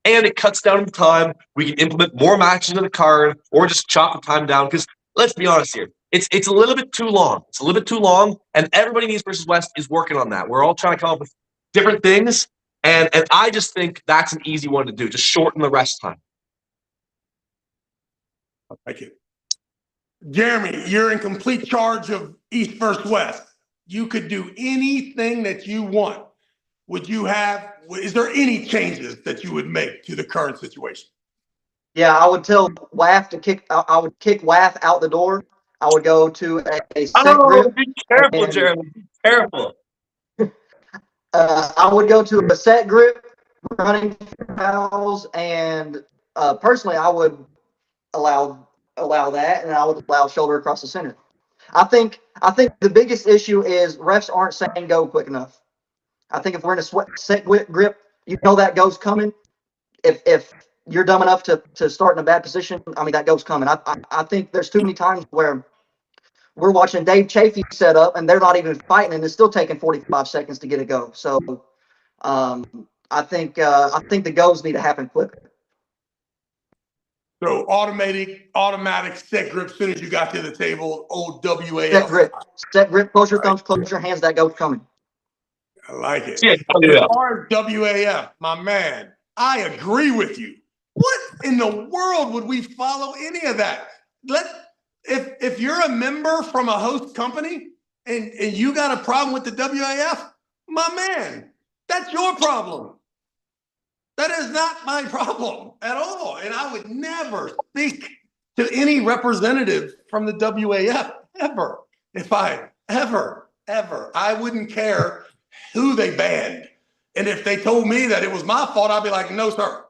And it cuts down the time. We can implement more matches in the card or just chop the time down. Because let's be honest here. It's a little bit too long. It's a little bit too long, and everybody in East versus West is working on that. We're all trying to come up with different things, and I just think that's an easy one to do. Just shorten the rest time. I like it. Jeremy, you're in complete charge of East versus West. You could do anything that you want. Is there any changes that you would make to the current situation? Yeah, I would tell WAF to kick. I would kick WAF out the door. I would go to a set grip. Be careful, Jeremy. Be careful. I would go to a set grip, running fouls, and personally, I would allow that, and I would allow shoulder across the center. I think the biggest issue is refs aren't saying go quick enough. I think if we're in a set grip, that go's coming. If you're dumb enough to start in a bad position, that go's coming. I think there's too many times where we're watching Dave Chafee set up and they're not even fighting and it's still taking 45 seconds to get a go. So I think the goes need to happen quicker. So automatic set grip as soon as you got to the table, old WAF. Set grip, close your thumbs, close your hands, that go's coming. I like it. Yeah. As far as WAF, my man, I agree with you. What in the world would we follow any of that? If you're a member from a host company and you got a problem with the WAF, my man, that's your problem. That is not my problem at all. And I would never speak to any representative from the WAF ever. I wouldn't care who they banned. And if they told me that it was my fault, I'd be like, no, sir.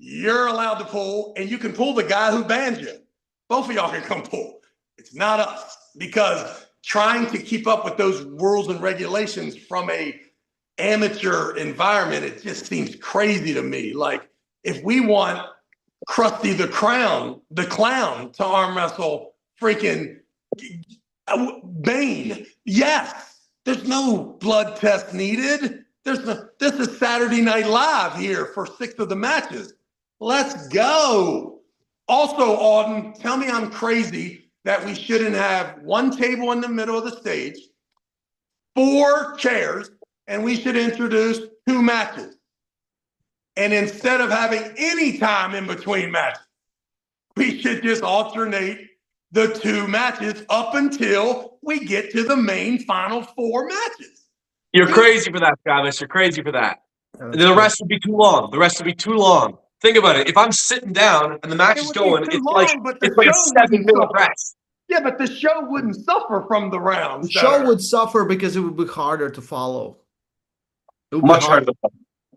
You're allowed to pull, and you can pull the guy who banned you. Both of y'all can come pull. It's not us. Because trying to keep up with those rules and regulations from a amateur environment, it just seems crazy to me. Like, if we want Krusty the Clown to arm wrestle freaking Bane, yes, there's no blood test needed. This is Saturday Night Live here for 6 of the matches. Let's go. Also, Auden, tell me I'm crazy that we shouldn't have one table in the middle of the stage, 4 chairs, and we should introduce 2 matches. And instead of having any time in between matches, we should just alternate the 2 matches up until we get to the main final 4 matches. You're crazy for that, Travis. You're crazy for that. The rest would be too long. The rest would be too long. Think about it. If I'm sitting down and the match is going, it's like a 7-minute rest. Yeah, but the show wouldn't suffer from the rounds. The show would suffer because it would be harder to follow. It would Much be harder.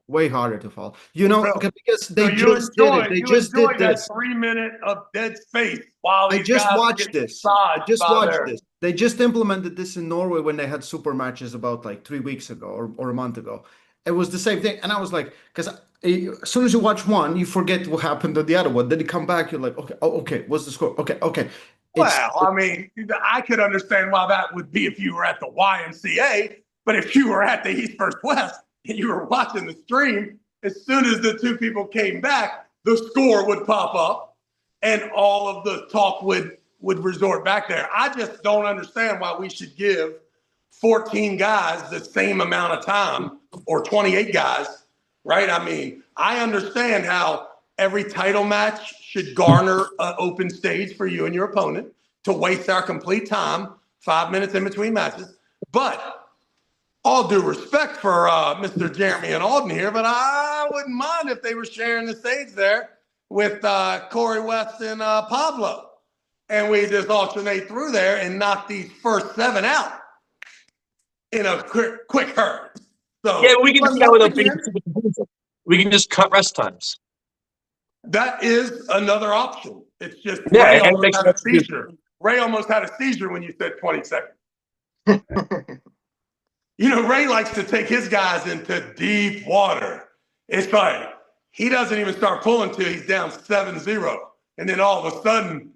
way harder to follow. You know, Really? because they So just did it. They just did this. 3 minute of dead space while I these just guys watched get this. massaged I just by watched their- this. They just implemented this in Norway when they had super matches about like 3 weeks ago or a month ago. It was the same thing, and I was like, because as soon as you watch one, you forget what happened to the other one. Then you come back, you're like, okay, oh, okay, what's the score? Okay, okay. Well, I mean, I could understand why that would be if you were at the YMCA, but if you were at the East First West and you were watching the stream, as soon as the 2 people came back, the score would pop up and all of the talk would resort back there. I just don't understand why we should give 14 guys the same amount of time or 28 guys, right? I mean, I understand how every title match should garner an open stage for you and your opponent to waste our complete time, 5 minutes in between matches. But all due respect for Mr. Jeremy and Auden here, but I wouldn't mind if they were sharing the stage there with Corey West and Pablo. And we just alternate through there and knock these first 7 out in a quick hurry. So Yeah, we can do that with a we can just cut rest times. that is another option. It's just Yeah, Ray it almost makes had a sense to do. seizure. Ray almost had a seizure when you said 20 seconds. You know, Ray likes to take his guys into deep water. It's like he doesn't even start pulling till he's down 7-0. And then all of a sudden,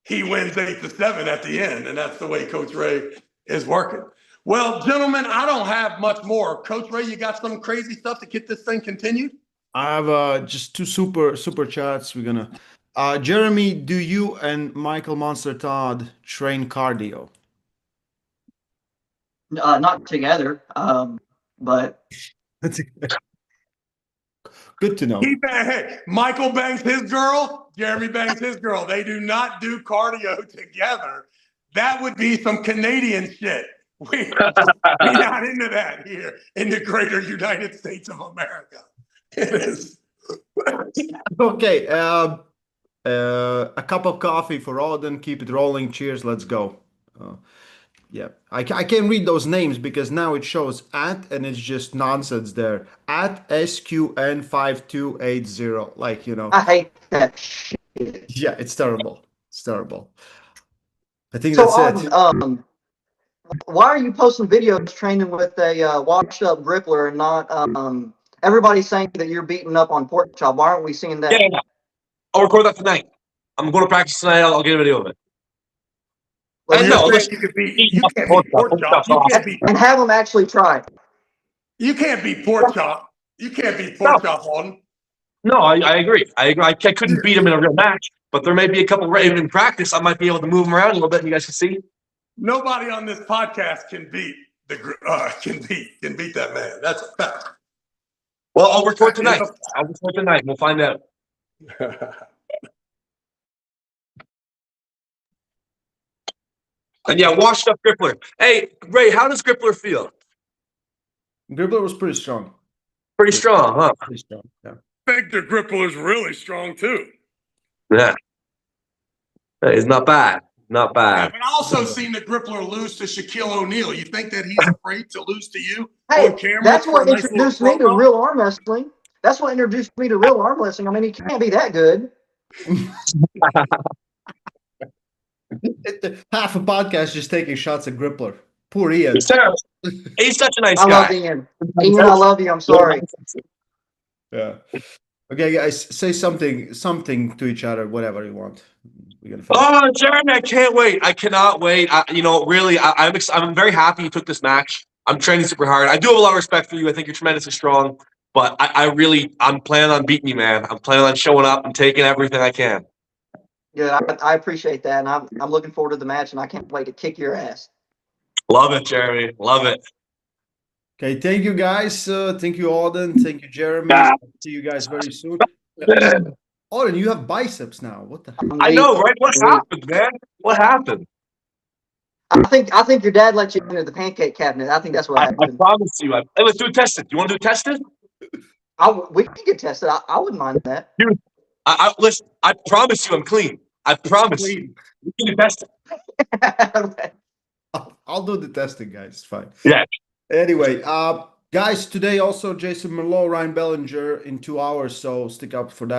he wins 8-7 at the end. And that's the way Coach Ray is working. Well, gentlemen, I don't have much more. Coach Ray, you got some crazy stuff to get this thing continued? I have just 2 super chats. We're gonna Jeremy, do you and Michael Monster Todd train cardio? Not together, but That's good to know. Hey, Michael bangs his girl, Jeremy bangs his girl. They do not do cardio together. That would be some Canadian shit. We're not into that here in the greater United States of America. It is. Okay, a cup of coffee for Auden. Keep it rolling. Cheers. Let's go. Yeah, I can't read those names because now it shows at and it's just nonsense there. At SQN5280. Like, you know. I hate that shit. Yeah, it's terrible. It's terrible. I think So, that's it. why are you posting videos training with a washed up grippler and not everybody's saying that you're beating up on pork chop? Why aren't we seeing that? Yeah. I'll record that tonight. I'm going to practice tonight. I'll get a video of it. Well, I know. You can't beat pork chop. You can't beat and have them actually try. You can't beat pork chop. You can't beat pork chop on. No, I agree. I agree. I couldn't beat him in a real match, but there may be a couple in practice. I might be able to move him around a little bit, and you guys can see. Nobody on this podcast can beat that man. That's a fact. Well, I'll record tonight. We'll find out. And yeah, washed up Grippler. Hey, Ray, how does Grippler feel? Grippler was pretty strong. Pretty strong, huh? Pretty strong, yeah. I think the Grippler is really strong too. Yeah. Hey, it's not bad. Not Yeah, bad. but I also seen the Grippler lose to Shaquille O'Neal. You think that he's afraid to lose to you Hey, on camera? that's what for a nice introduced little me to promo? real arm wrestling. That's what introduced me to real arm wrestling. I mean, he can't be that good. Half a podcast just taking shots at Grippler. Poor Ian. He's terrible. He's such a nice I guy. love Ian. Ian, I love you. I'm sorry. Yeah. Okay, guys, say something to each other, whatever you want. We're gonna finish. Oh, Jeremy, I can't wait. I cannot wait. Really, I'm very happy you took this match. I'm training super hard. I do have a lot of respect for you. I think you're tremendously strong. But I'm planning on beating you, man. I'm planning on showing up and taking everything I can. Good. I appreciate that, and I'm looking forward to the match, and I can't wait to kick your ass. Love it, Jeremy. Love it. Okay, thank you guys. Thank you, Auden. Thank you, Jeremy. Ah. See you guys very soon. Auden, you have biceps now. What the heck? I know, right? What happened, man? What happened? I think your dad let you into the pancake cabinet. I think that's what I happened. promise you. Hey, let's do it tested. You want to do it tested? We can get tested. I wouldn't mind that. Dude, listen, I promise you I'm clean. I promise you. We can do tested. I'll do the testing, guys. It's fine. Yeah. Anyway, guys, today also Jason Merlot, Ryan Bellinger in 2 hours, so stick up for that.